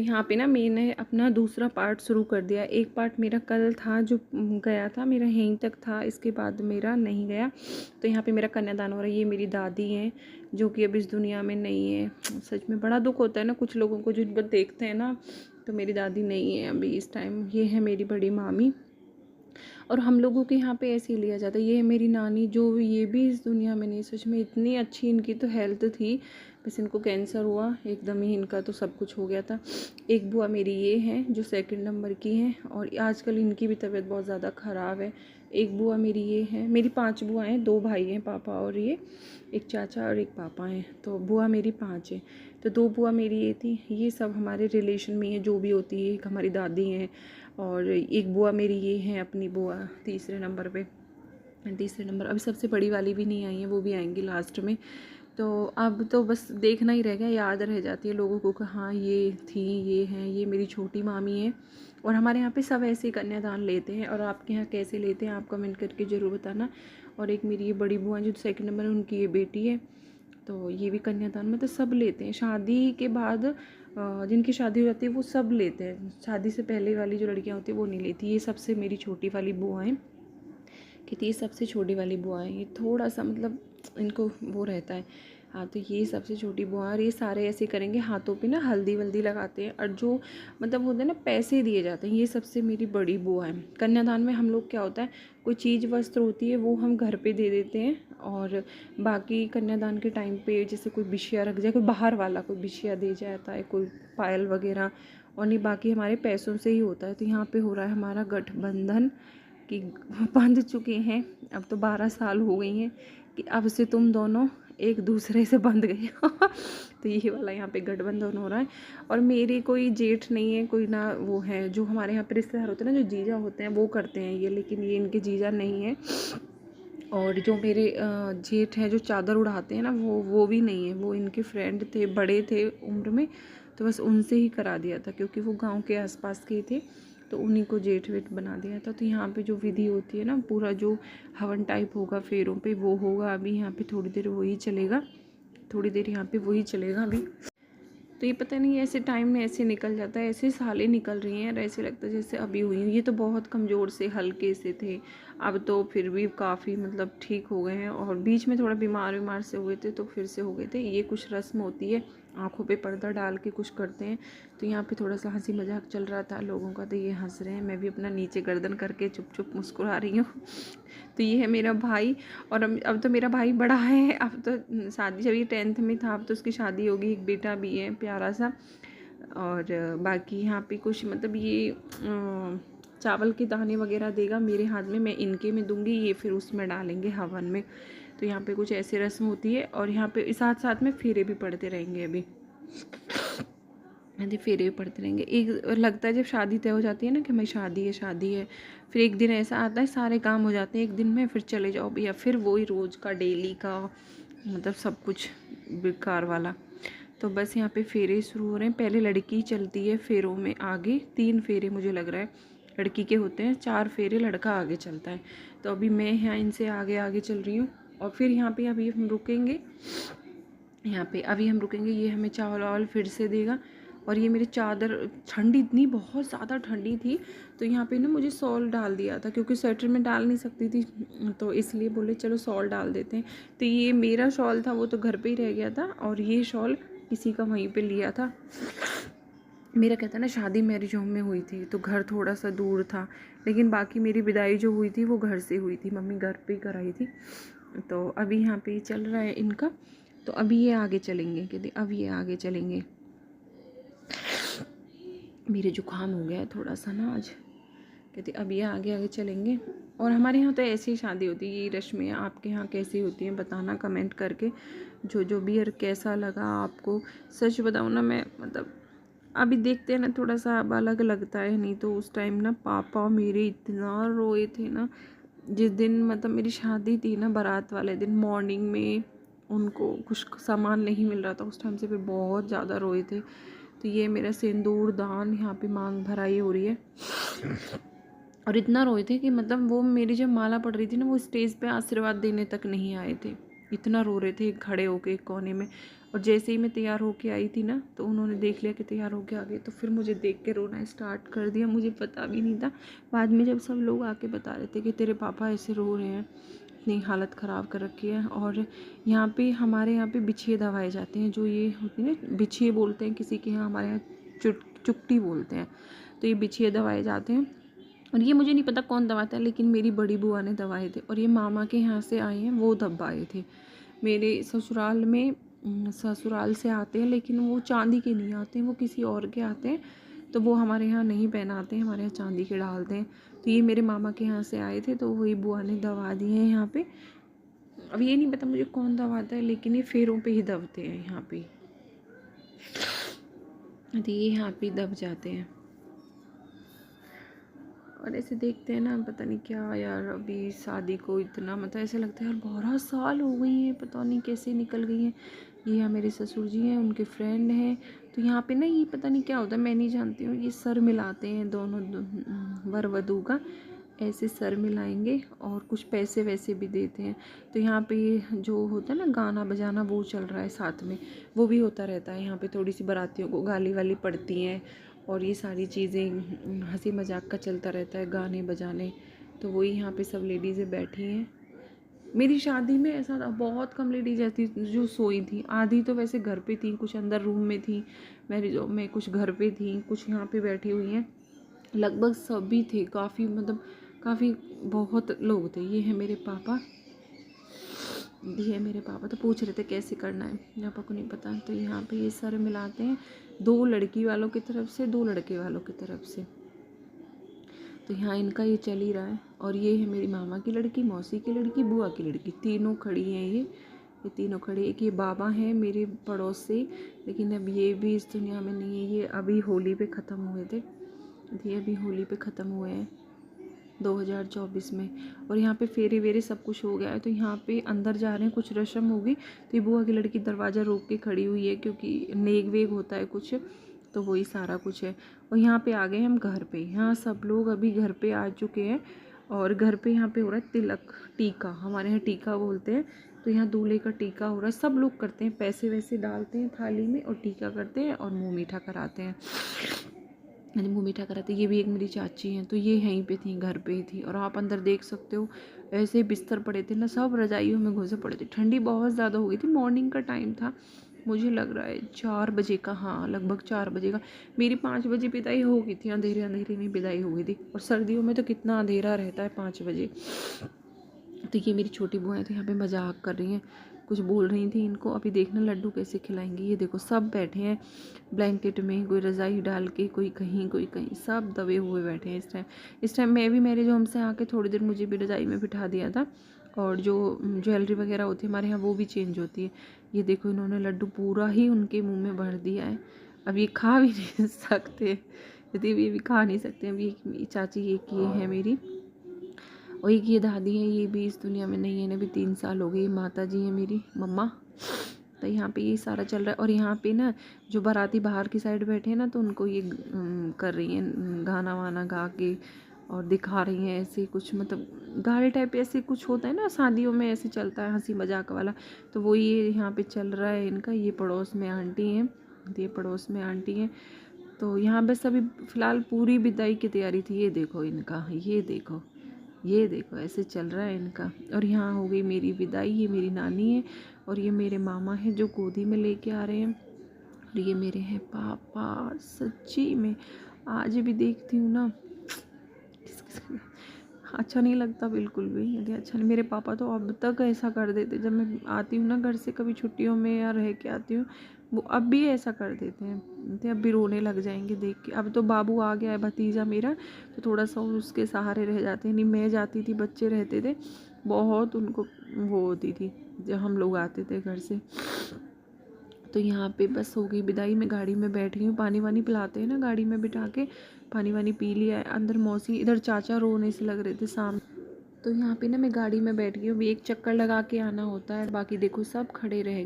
यहाँ पे ना मैंने अपना दूसरा पार्ट शुरू कर दिया। एक पार्ट मेरा कल था जो गया था, मेरा यहीं तक था, इसके बाद मेरा नहीं गया। तो यहाँ पे मेरा कन्यादान हो रहा है। ये मेरी दादी हैं जो कि अब इस दुनिया में नहीं है। सच में बड़ा दुख होता है ना कुछ लोगों को जिनको देखते हैं ना। तो मेरी दादी नहीं है अभी इस टाइम। ये है मेरी बड़ी मामी। और हम लोगों के यहाँ पे ऐसे ही लिया जाता है। ये है मेरी नानी जो ये भी इस दुनिया में नहीं। सच में इतनी अच्छी इनकी तो हेल्थ थी, बस इनको कैंसर हुआ एकदम ही, इनका तो सब कुछ हो गया था। एक बुआ मेरी ये हैं जो सेकंड नंबर की हैं, और आजकल इनकी भी तबीयत बहुत ज़्यादा ख़राब है। एक बुआ मेरी ये है। मेरी 5 बुआ हैं, 2 भाई हैं, पापा और ये, एक चाचा और एक पापा हैं। तो बुआ मेरी 5 है। तो 2 बुआ मेरी ये थी। ये सब हमारे रिलेशन में है जो भी होती है। एक हमारी दादी हैं, और एक बुआ मेरी ये हैं अपनी बुआ तीसरे नंबर पे। तीसरे नंबर अभी सबसे बड़ी वाली भी नहीं आई है, वो भी आएंगी लास्ट में। तो अब तो बस देखना ही रह गया, याद रह जाती है लोगों को कि हाँ ये थी, ये हैं। ये मेरी छोटी मामी है। और हमारे यहाँ पे सब ऐसे ही कन्यादान लेते हैं। और आपके यहाँ कैसे लेते हैं आप कमेंट करके ज़रूर बताना। और एक मेरी ये बड़ी बुआ जो सेकंड नंबर है, उनकी ये बेटी है। तो ये भी कन्यादान मतलब सब लेते हैं। शादी के बाद जिनकी शादी हो जाती है वो सब लेते हैं। शादी से पहले वाली जो लड़कियां होती है वो नहीं लेती। ये सबसे मेरी छोटी वाली बुआ हैं, कि ये सबसे छोटी वाली बुआ है। ये थोड़ा सा मतलब इनको वो रहता है। हाँ, तो ये सबसे छोटी बुआ। और ये सारे ऐसे करेंगे, हाथों पे ना हल्दी वल्दी लगाते हैं, और जो मतलब होते हैं ना पैसे दिए जाते हैं। ये सबसे मेरी बड़ी बुआ है। कन्यादान में हम लोग क्या होता है, कोई चीज़ वस्त्र होती है वो हम घर पे दे देते हैं, और बाकी कन्यादान के टाइम पे जैसे कोई बिछिया रख जाए, कोई बाहर वाला कोई बिछिया दे जाता है, कोई पायल वगैरह, और नहीं बाकी हमारे पैसों से ही होता है। तो यहाँ पे हो रहा है हमारा गठबंधन कि बंध चुके हैं। अब तो 12 साल हो गई हैं कि अब से तुम दोनों एक दूसरे से बंध गए हो। तो ये वाला यहाँ पे गठबंधन हो रहा है। और मेरी कोई जेठ नहीं है, कोई ना वो है। जो हमारे यहाँ पे रिश्तेदार होते हैं ना, जो जीजा होते हैं वो करते हैं ये, लेकिन ये इनके जीजा नहीं है। और जो मेरे जेठ हैं जो चादर उड़ाते हैं ना, वो भी नहीं है। वो इनके फ्रेंड थे, बड़े थे उम्र में, तो बस उनसे ही करा दिया था, क्योंकि वो गांव के आसपास के थे, तो उन्हीं को जेठ वेठ बना दिया था। तो यहाँ पे जो विधि होती है ना, पूरा जो हवन टाइप होगा फेरों पे, वो होगा अभी। यहाँ पे थोड़ी देर वही चलेगा, थोड़ी देर यहाँ पे वही चलेगा अभी। तो ये पता नहीं ऐसे टाइम में ऐसे निकल जाता है, ऐसे सालें निकल रही हैं और ऐसे लगता है जैसे अभी हुई हैं। ये तो बहुत कमज़ोर से हल्के से थे, अब तो फिर भी काफ़ी मतलब ठीक हो गए हैं। और बीच में थोड़ा बीमार से हुए थे, तो फिर से हो गए थे। ये कुछ रस्म होती है, आँखों पे पर्दा डाल के कुछ करते हैं। तो यहाँ पे थोड़ा सा हंसी मजाक चल रहा था लोगों का, तो ये हंस रहे हैं। मैं भी अपना नीचे गर्दन करके चुप चुप मुस्कुरा रही हूँ। तो ये है मेरा भाई। और अब तो मेरा भाई बड़ा है, अब तो शादी, जब ये 10th में था, अब तो उसकी शादी होगी, एक बेटा भी है प्यारा सा। और बाकी यहाँ पे कुछ मतलब ये चावल के दाने वगैरह देगा मेरे हाथ में, मैं इनके में दूंगी, ये फिर उसमें डालेंगे हवन में। तो यहाँ पे कुछ ऐसी रस्म होती है। और यहाँ पे साथ साथ में फेरे भी पड़ते रहेंगे अभी। यदि फेरे पड़ते रहेंगे, एक लगता है जब शादी तय हो जाती है ना कि भाई शादी है, फिर एक दिन ऐसा आता है सारे काम हो जाते हैं एक दिन में, फिर चले जाओ भैया, फिर वही रोज़ का डेली का मतलब सब कुछ बेकार वाला। तो बस यहाँ पे फेरे शुरू हो रहे हैं। पहले लड़की चलती है फेरों में आगे, 3 फेरे मुझे लग रहा है लड़की के होते हैं, 4 फेरे लड़का आगे चलता है। तो अभी मैं यहाँ इनसे आगे आगे चल रही हूँ। और फिर यहाँ पे अभी हम रुकेंगे, यहाँ पे अभी हम रुकेंगे। ये हमें चावल वावल फिर से देगा। और ये मेरी चादर, ठंडी इतनी बहुत ज़्यादा ठंडी थी, तो यहाँ पे ना मुझे सॉल डाल दिया था, क्योंकि स्वेटर में डाल नहीं सकती थी, तो इसलिए बोले चलो सॉल डाल देते हैं। तो ये मेरा शॉल था, वो तो घर पे ही रह गया था, और ये शॉल किसी का वहीं पे लिया था। मेरा कहता है ना, शादी मैरिज होम में हुई थी, तो घर थोड़ा सा दूर था, लेकिन बाकी मेरी विदाई जो हुई थी वो घर से हुई थी, मम्मी घर पे ही कराई थी। तो अभी यहाँ पे चल रहा है इनका। तो अभी ये आगे चलेंगे, कहते अब ये आगे चलेंगे। मेरे जुकाम हो गया है थोड़ा सा ना आज, कहते अब ये आगे आगे चलेंगे। और हमारे यहाँ तो ऐसी ही शादी होती है, ये रस्में। आपके यहाँ कैसी होती हैं बताना कमेंट करके, जो भी। और कैसा लगा आपको, सच बताऊँ ना, मैं मतलब अभी देखते हैं ना थोड़ा सा अब अलग लगता है, नहीं तो उस टाइम ना पापा मेरे इतना रोए थे ना। जिस दिन मतलब मेरी शादी थी ना, बारात वाले दिन मॉर्निंग में उनको कुछ सामान नहीं मिल रहा था, उस टाइम से फिर बहुत ज़्यादा रोए थे। तो ये मेरा सिंदूर दान यहाँ पे मांग भराई हो रही है। और इतना रोए थे कि मतलब वो मेरी जब माला पड़ रही थी ना, वो स्टेज पे आशीर्वाद देने तक नहीं आए थे। इतना रो रहे थे खड़े होके एक कोने में। और जैसे ही मैं तैयार होके आई थी ना, तो उन्होंने देख लिया कि तैयार होके आ गई, तो फिर मुझे देख के रोना स्टार्ट कर दिया। मुझे पता भी नहीं था, बाद में जब सब लोग आके बता रहे थे कि तेरे पापा ऐसे रो रहे हैं, इतनी हालत ख़राब कर रखी है। और यहाँ पे हमारे यहाँ पे बिछिए दवाए जाते हैं, जो ये होती है ना, बिछिए बोलते हैं किसी के यहाँ, हमारे यहाँ चुकटी बोलते हैं। तो ये बिछिए दवाए जाते हैं, और ये मुझे नहीं पता कौन दबाता है, लेकिन मेरी बड़ी बुआ ने दवाए थे। और ये मामा के यहाँ से आए हैं, वो दबाए थे। मेरे ससुराल में ससुराल से आते हैं, लेकिन वो चांदी के नहीं आते हैं, वो किसी और के आते हैं। तो वो हमारे यहाँ नहीं पहनाते हैं, हमारे यहाँ चांदी के डालते हैं। तो ये मेरे मामा के यहाँ से आए थे, तो वही बुआ ने दवा दिए हैं यहाँ पे। अब ये नहीं पता मुझे कौन दबाता है, लेकिन ये फेरों पे ही दबते हैं यहाँ पे। तो ये यहाँ पे दब जाते हैं। और ऐसे देखते हैं ना, पता नहीं क्या यार, अभी शादी को इतना मतलब ऐसे लगता है यार 12 साल हो गई हैं, पता नहीं कैसे निकल गई हैं। ये यहाँ मेरे ससुर जी हैं, उनके फ्रेंड हैं। तो यहाँ पे ना ये पता नहीं क्या होता है, मैं नहीं जानती हूँ। ये सर मिलाते हैं दोनों वर वधू का, ऐसे सर मिलाएंगे और कुछ पैसे वैसे भी देते हैं। तो यहाँ पे जो होता है ना गाना बजाना, वो चल रहा है साथ में, वो भी होता रहता है। यहाँ पे थोड़ी सी बारातियों को गाली वाली पड़ती हैं, और ये सारी चीज़ें हंसी मजाक का चलता रहता है, गाने बजाने। तो वही यहाँ पे सब लेडीज़ें बैठी हैं। मेरी शादी में ऐसा था, बहुत कम लेडीज ऐसी जो सोई थी। आधी तो वैसे घर पे थी, कुछ अंदर रूम में थी मैरिज में, कुछ घर पे थी, कुछ यहाँ पे बैठी हुई हैं। लगभग सभी थे, काफ़ी मतलब काफ़ी बहुत लोग थे। ये है मेरे पापा, ये है मेरे पापा। तो पूछ रहे थे कैसे करना है, पापा को नहीं पता। तो यहाँ पे ये सर मिलाते हैं, 2 लड़की वालों की तरफ से, 2 लड़के वालों की तरफ से। तो यहाँ इनका ये चल ही रहा है। और ये है मेरी मामा की लड़की, मौसी की लड़की, बुआ की लड़की, तीनों खड़ी हैं। ये तीनों खड़ी। एक ये बाबा हैं मेरे पड़ोस से, लेकिन अब ये भी इस दुनिया में नहीं है। ये अभी होली पे ख़त्म हुए थे, ये अभी होली पे ख़त्म हुए हैं 2024 में। और यहाँ पे फेरे वेरे सब कुछ हो गया है। तो यहाँ पे अंदर जा रहे हैं, कुछ रस्म होगी। तो ये बुआ की लड़की दरवाज़ा रोक के खड़ी हुई है, क्योंकि नेग वेग होता है कुछ, तो वही सारा कुछ है। और यहाँ पे आ गए हम घर पे। यहाँ सब लोग अभी घर पे आ चुके हैं, और घर पे यहाँ पे हो रहा है तिलक, टीका, हमारे यहाँ टीका बोलते हैं। तो यहाँ दूल्हे का टीका हो रहा है, सब लोग करते हैं, पैसे वैसे डालते हैं थाली में और टीका करते हैं और मुँह मीठा कराते हैं। मुँह मीठा कराते। ये भी एक मेरी चाची हैं, तो ये यहीं पे थी, घर पे ही थी। और आप अंदर देख सकते हो, ऐसे बिस्तर पड़े थे ना, सब रजाइयों में घुसे पड़े थे। ठंडी बहुत ज़्यादा हो गई थी, मॉर्निंग का टाइम था, मुझे लग रहा है 4 बजे का, हाँ लगभग 4 बजे का। मेरी 5 बजे विदाई हो गई थी, अंधेरे अंधेरे में विदाई हो गई थी। और सर्दियों में तो कितना अंधेरा रहता है 5 बजे। तो ये मेरी छोटी बुआएं तो यहाँ पे मजाक कर रही हैं, कुछ बोल रही थी इनको। अभी देखना लड्डू कैसे खिलाएंगी। ये देखो सब बैठे हैं ब्लैंकेट में, कोई रज़ाई डाल के, कोई कहीं, सब दबे हुए बैठे हैं इस टाइम मैं भी मैरिज होम से आके थोड़ी देर मुझे भी रज़ाई में बिठा दिया था। और जो ज्वेलरी वगैरह होती है हमारे यहाँ, वो भी चेंज होती है। ये देखो इन्होंने लड्डू पूरा ही उनके मुँह में भर दिया है। अब ये खा भी नहीं सकते, यदि ये भी खा नहीं सकते। अभी एक चाची एक ये है मेरी, और एक ये दादी है, ये भी इस दुनिया में नहीं है, इन्हें भी 3 साल हो गए। माता जी हैं मेरी मम्मा। तो यहाँ पे ये सारा चल रहा है। और यहाँ पे ना जो बाराती बाहर की साइड बैठे हैं ना, तो उनको ये कर रही हैं, गाना वाना गा के और दिखा रही हैं ऐसे कुछ, मतलब गाने टाइप ऐसे कुछ होता है ना शादियों में, ऐसे चलता है हंसी मजाक वाला। तो वो ये यहाँ पे चल रहा है इनका। ये पड़ोस में आंटी हैं, ये पड़ोस में आंटी हैं। तो यहाँ बस अभी फ़िलहाल पूरी विदाई की तैयारी थी। ये देखो इनका, ये देखो ऐसे चल रहा है इनका। और यहाँ हो गई मेरी विदाई। ये मेरी नानी है, और ये मेरे मामा हैं जो गोदी में लेके आ रहे हैं। और ये मेरे हैं पापा। सच्ची में आज भी देखती हूँ ना, अच्छा नहीं लगता बिल्कुल भी, यदि अच्छा नहीं। मेरे पापा तो अब तक ऐसा कर देते, जब मैं आती हूँ ना घर से कभी छुट्टियों में या रह के आती हूँ, वो अब भी ऐसा कर देते हैं। तो अब भी रोने लग जाएंगे देख के। अब तो बाबू आ गया है, भतीजा मेरा, तो थोड़ा सा उसके सहारे रह जाते हैं। नहीं मैं जाती थी, बच्चे रहते थे, बहुत उनको वो होती थी जब हम लोग आते थे घर से। तो यहाँ पे बस हो गई विदाई। मैं गाड़ी में बैठ गई हूँ, पानी वानी पिलाते हैं ना गाड़ी में बिठा के, पानी वानी पी लिया है। अंदर मौसी, इधर चाचा रोने से लग रहे थे सामने। तो यहाँ पे ना मैं गाड़ी में बैठ गई हूँ, एक चक्कर लगा के आना होता है, बाकी देखो सब खड़े रह